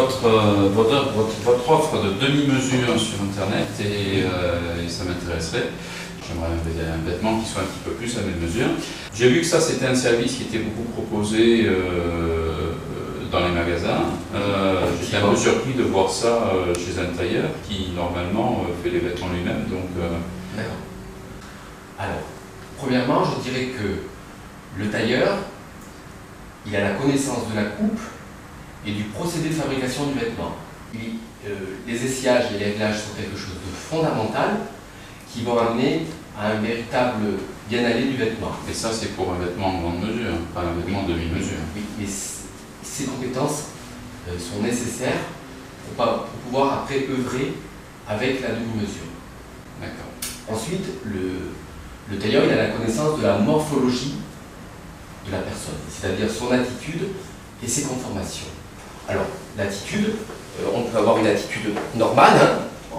votre offre de demi-mesure sur Internet et ça m'intéresserait. J'aimerais un vêtement qui soit un petit peu plus à mes mesures. J'ai vu que ça, c'était un service qui était beaucoup proposé dans les magasins. J'étais un peu surpris de voir ça chez un tailleur qui, normalement, fait les vêtements lui-même. D'accord. Alors, premièrement, je dirais que le tailleur, il a la connaissance de la coupe et du procédé de fabrication du vêtement. Les essayages et les réglages sont quelque chose de fondamental qui vont amener à un véritable bien-aller du vêtement. Et ça, c'est pour un vêtement en grande mesure, pas un vêtement en demi-mesure. Oui, mais ces compétences sont nécessaires pour pouvoir après œuvrer avec la demi-mesure. D'accord. Ensuite, le tailleur, il a la connaissance de la morphologie de la personne, c'est-à-dire son attitude et ses conformations. Alors, l'attitude, on peut avoir une attitude normale, hein.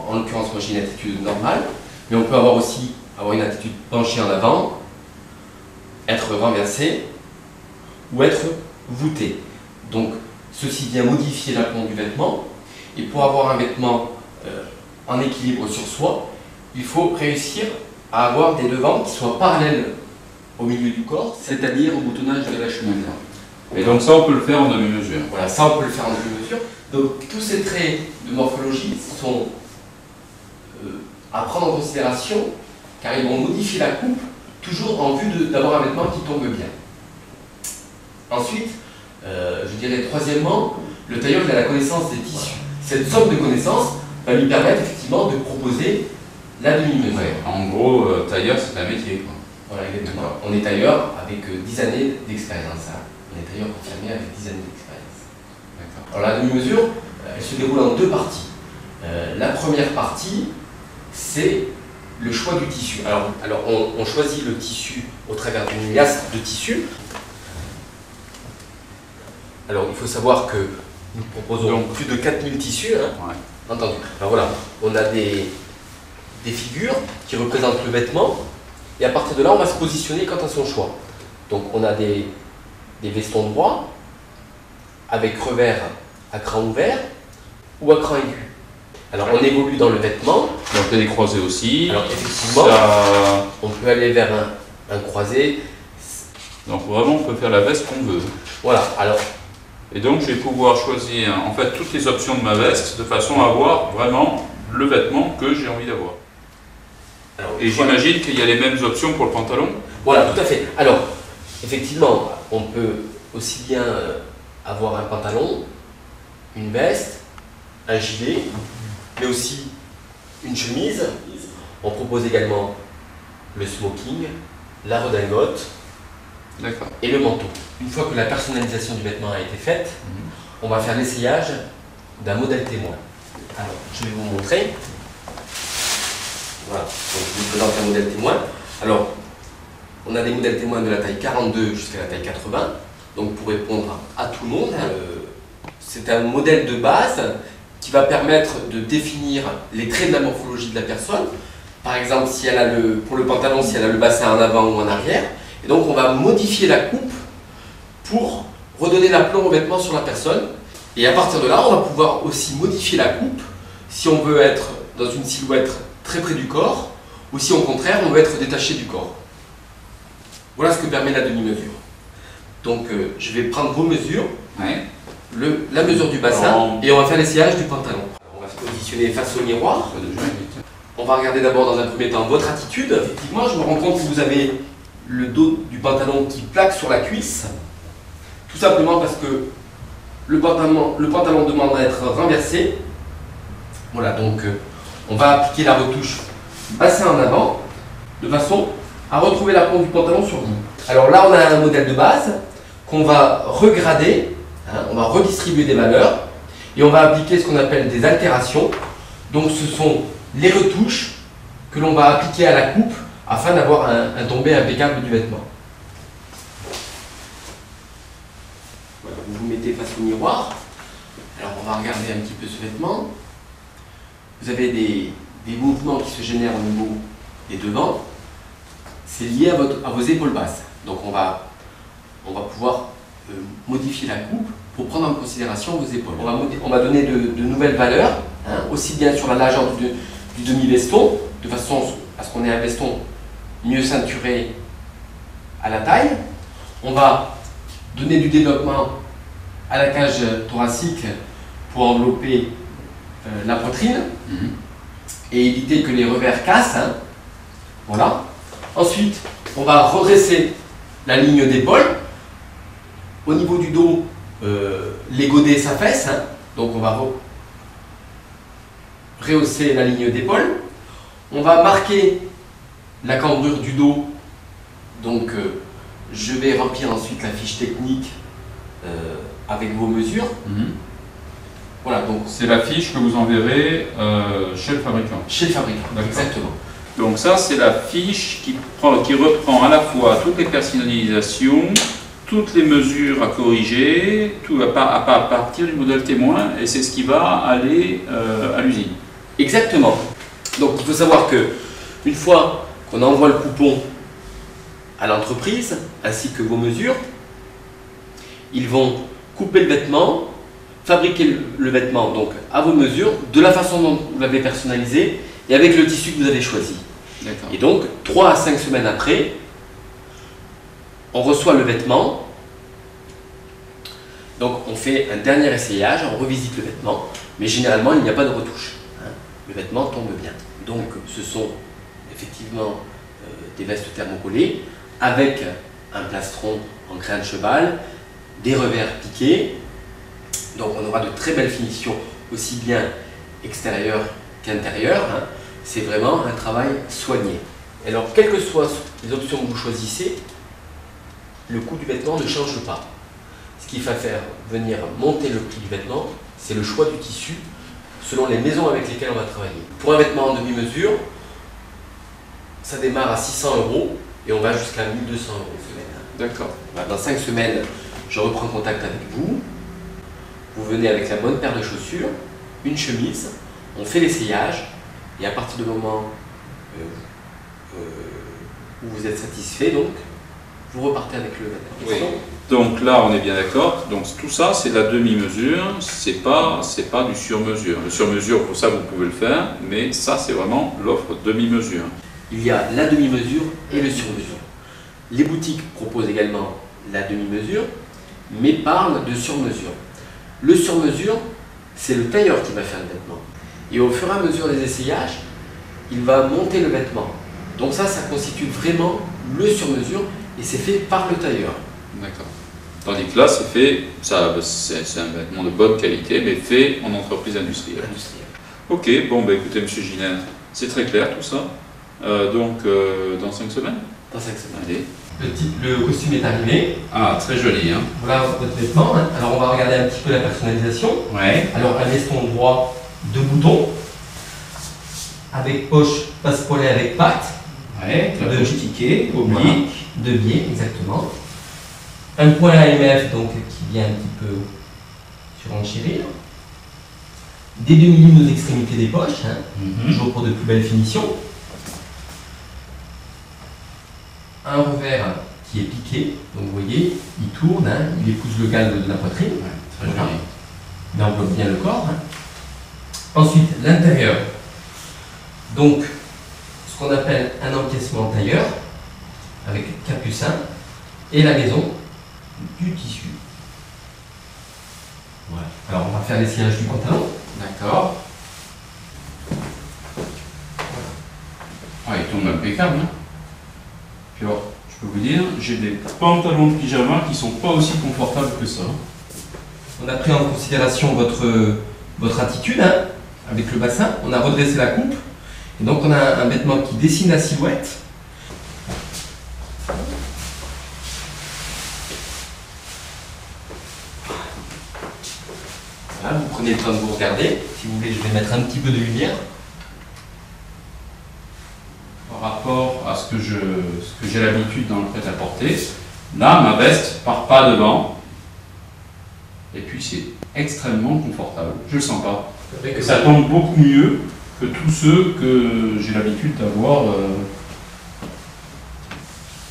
En l'occurrence, moi j'ai une attitude normale, mais on peut aussi avoir une attitude penchée en avant, être renversé ou être voûté. Donc, ceci vient modifier l'aplomb du vêtement, et pour avoir un vêtement en équilibre sur soi, il faut réussir à avoir des devants qui soient parallèles au milieu du corps, c'est-à-dire au boutonnage de la chemise. Et donc ça, on peut le faire en demi-mesure. Voilà, ça on peut le faire en demi-mesure. Donc tous ces traits de morphologie sont à prendre en considération car ils vont modifier la coupe toujours en vue d'avoir un vêtement qui tombe bien. Ensuite, je dirais troisièmement, le tailleur il a la connaissance des tissus. Cette somme de connaissances va lui permettre effectivement de proposer la demi-mesure. Ouais, en gros, tailleur, c'est un métier, quoi. Voilà, exactement. On est tailleur avec 10 années d'expérience. Hein. On est tailleur confirmé avec 10 années d'expérience. Alors la demi-mesure, elle se déroule en deux parties. La première partie, c'est le choix du tissu. Alors on choisit le tissu au travers d'une liasse de tissu. Alors il faut savoir que nous proposons plus de 4000 tissus. Hein. Ouais. Entendu. Alors voilà, on a des figures qui représentent le vêtement. Et à partir de là, on va se positionner quant à son choix. Donc on a des vestons droits, avec revers à cran ouvert ou à cran aigu. Alors on évolue dans le vêtement. Et on peut les croiser aussi. Alors effectivement, on peut aller vers un croisé. Donc vraiment, on peut faire la veste qu'on veut. Voilà, alors... Et donc je vais pouvoir choisir en fait toutes les options de ma veste de façon à avoir vraiment le vêtement que j'ai envie d'avoir. Et j'imagine qu'il y a les mêmes options pour le pantalon. Voilà, tout à fait. Alors, effectivement, on peut aussi bien avoir un pantalon, une veste, un gilet, mais aussi une chemise. On propose également le smoking, la redingote et le manteau. Une fois que la personnalisation du vêtement a été faite, on va faire l'essayage d'un modèle témoin. Alors, je vais vous montrer. Voilà, donc je vous présente un modèle témoin. Alors, on a des modèles témoins de la taille 42 jusqu'à la taille 80, donc pour répondre à tout le monde. C'est un modèle de base qui va permettre de définir les traits de la morphologie de la personne. Par exemple, si elle a pour le pantalon, si elle a le bassin en avant ou en arrière. Et donc, on va modifier la coupe pour redonner l'aplomb au vêtement sur la personne. Et à partir de là, on va pouvoir aussi modifier la coupe si on veut être dans une silhouette très près du corps, ou si au contraire on veut être détaché du corps. Voilà ce que permet la demi-mesure. Donc je vais prendre vos mesures, la mesure du bassin, et on va faire l'essayage du pantalon. Alors, on va se positionner face au miroir. On va regarder d'abord dans un premier temps votre attitude. Effectivement, je me rends compte que vous avez le dos du pantalon qui plaque sur la cuisse, tout simplement parce que le pantalon demande à être renversé. Voilà, donc on va appliquer la retouche bassin en avant, de façon à retrouver l'aplomb du pantalon sur vous. Alors là, on a un modèle de base qu'on va regrader, on va redistribuer des valeurs, et on va appliquer ce qu'on appelle des altérations. Donc ce sont les retouches que l'on va appliquer à la coupe afin d'avoir un tombé impeccable du vêtement. Voilà, vous vous mettez face au miroir. Alors on va regarder un petit peu ce vêtement. Vous avez des mouvements qui se génèrent au niveau des devants. C'est lié à vos épaules basses. Donc on va pouvoir modifier la coupe pour prendre en considération vos épaules. On va donner de nouvelles valeurs, hein, aussi bien sur la largeur du demi-veston, de façon à ce qu'on ait un veston mieux ceinturé à la taille. On va donner du développement à la cage thoracique pour envelopper la poitrine et éviter que les revers cassent. Hein. Voilà. Ensuite, on va redresser la ligne d'épaule. Au niveau du dos, les godets s'affaissent. Hein. Donc on va rehausser la ligne d'épaule. On va marquer la cambrure du dos. Donc je vais remplir ensuite la fiche technique avec vos mesures. Voilà, donc c'est la fiche que vous enverrez chez le fabricant. Chez le fabricant, exactement. Donc ça, c'est la fiche qui reprend à la fois toutes les personnalisations, toutes les mesures à corriger, tout à partir du modèle témoin, et c'est ce qui va aller à l'usine. Exactement. Donc il faut savoir que une fois qu'on envoie le coupon à l'entreprise, ainsi que vos mesures, ils vont couper le vêtement, fabriquer le vêtement donc à vos mesures, de la façon dont vous l'avez personnalisé et avec le tissu que vous avez choisi. Et donc 3 à 5 semaines après, on reçoit le vêtement. Donc on fait un dernier essayage, on revisite le vêtement, mais généralement il n'y a pas de retouche. Hein. Le vêtement tombe bien. Donc ce sont effectivement des vestes thermocollées avec un plastron en crin de cheval, des revers piqués. Donc on aura de très belles finitions, aussi bien extérieures qu'intérieures. Hein. C'est vraiment un travail soigné. Et alors, quelles que soient les options que vous choisissez, le coût du vêtement ne change pas. Ce qui va faire venir monter le prix du vêtement, c'est le choix du tissu selon les maisons avec lesquelles on va travailler. Pour un vêtement en demi-mesure, ça démarre à 600 € et on va jusqu'à 1 200 € semaine. D'accord. Dans 5 semaines, je reprends contact avec vous. Vous venez avec la bonne paire de chaussures, une chemise, on fait l'essayage et à partir du moment où vous êtes satisfait, donc, vous repartez avec le vêtement. Oui. Donc là, on est bien d'accord. Donc tout ça, c'est de la demi-mesure, c'est pas du sur-mesure. Le sur-mesure, pour ça, vous pouvez le faire, mais ça, c'est vraiment l'offre demi-mesure. Il y a la demi-mesure et le sur-mesure. Les boutiques proposent également la demi-mesure, mais parlent de sur-mesure. Le sur-mesure, c'est le tailleur qui va faire le vêtement. Et au fur et à mesure des essayages, il va monter le vêtement. Donc ça constitue vraiment le sur-mesure et c'est fait par le tailleur. D'accord. Tandis que là, c'est un vêtement de bonne qualité, mais fait en entreprise industrielle. Ok, bon, bah, écoutez, M. Giner, c'est très clair tout ça. Donc, dans 5 semaines? Dans 5 semaines. Allez. Le costume est arrivé. Ah, très joli. Hein. Voilà votre vêtement. Hein. Alors, on va regarder un petit peu la personnalisation. Ouais. Alors, un veston droit, 2 boutons, avec poche passe-polet avec pattes. Ouais, la poche ticket, oblique. Voilà. De biais, exactement. Un point AMF, donc, qui vient un petit peu surenchérir. Des demi-lignes aux extrémités des poches, hein, toujours pour de plus belles finitions. Un revers qui est piqué, donc vous voyez, il tourne, hein, il épouse le galbe de la poitrine. Ouais, très voilà. joli. Il enveloppe bien le corps. Hein. Ensuite, l'intérieur. Donc, ce qu'on appelle un encaissement tailleur, avec capucin, et la maison du tissu. Voilà. Alors, on va faire l'essayage du pantalon. D'accord. Ah, il tombe impeccable. Hein. Puis alors, je peux vous dire, j'ai des pantalons de pyjama qui sont pas aussi confortables que ça. On a pris en considération votre attitude, hein, avec le bassin. On a redressé la coupe. Et donc, on a un vêtement qui dessine la silhouette. Voilà, vous prenez le temps de vous regarder. Si vous voulez, je vais mettre un petit peu de lumière. Par rapport à ce que j'ai l'habitude dans le prêt-à-porter, là, ma veste part pas devant. Et puis, c'est extrêmement confortable. Je le sens pas. Et ça tombe beaucoup mieux que tous ceux que j'ai l'habitude d'avoir.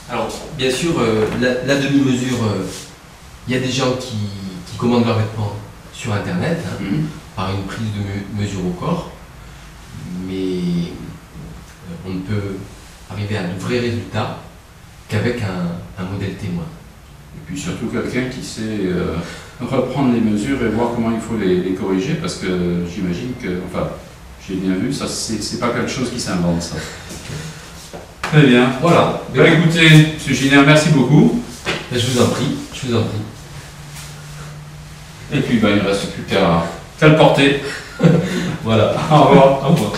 Alors, bien sûr, la demi-mesure Il y a des gens qui commandent leurs vêtements sur Internet, hein, par une prise de mesure au corps, mais on ne peut arriver à de vrais résultats qu'avec un modèle témoin. Et puis surtout quelqu'un qui sait reprendre les mesures et voir comment il faut les corriger, parce que j'imagine que, enfin, j'ai bien vu, ça c'est pas quelque chose qui s'invente, ça. Très bien. Voilà. Bah, écoutez, M. Giner, merci beaucoup. Je vous en prie, je vous en prie. Et puis bah, il ne reste plus qu'à le porter. Voilà. Au revoir. Au revoir.